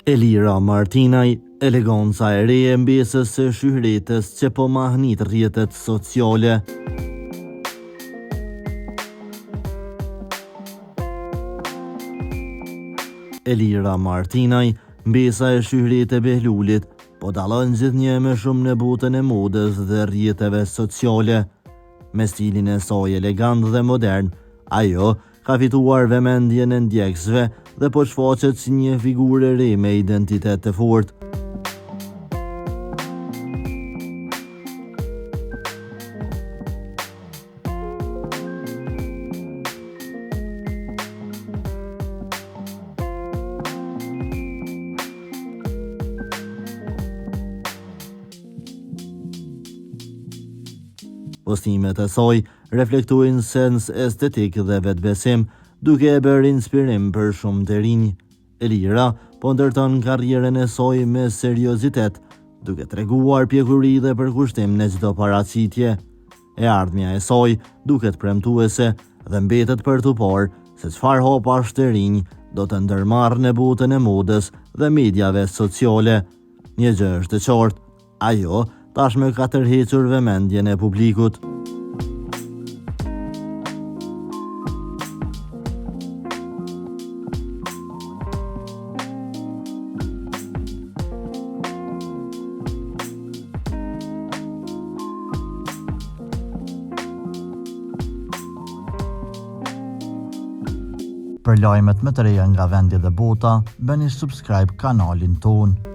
Elira Martinaj, eleganca e re e mbesës së shyhretës që po mahnit rrjetet sociale. Elira Martinaj, mbesa e shyhret e Behlulit, po dallon gjithnjë më shumë në botën e modës dhe rrjeteve sociale. Me stilin e saj elegant dhe modern, ajo ka fituar vëmendjen e ndjekësve dhe po shfaqet si një figurë e re me identitet të fortë. Postimet e saj reflektojnë sens estetik dhe vetbesim, duke e bërë inspirim për shumë të rinj. Elira po ndërton karrierën e saj me seriozitet, duke treguar pjekuri dhe përkushtim në çdo paraqitje. E ardhmja e saj duket premtuese dhe mbetet për t'u parë se çfarë hapash të rinj do të ndërmarrë në botën e modës dhe mediave sociale. Një gjë është e qartë, ajo tashmë ka tërhequr vëmendjen e publikut. Për lajmet më të reja nga vendi dhe bota, bëni subscribe kanalin tonë.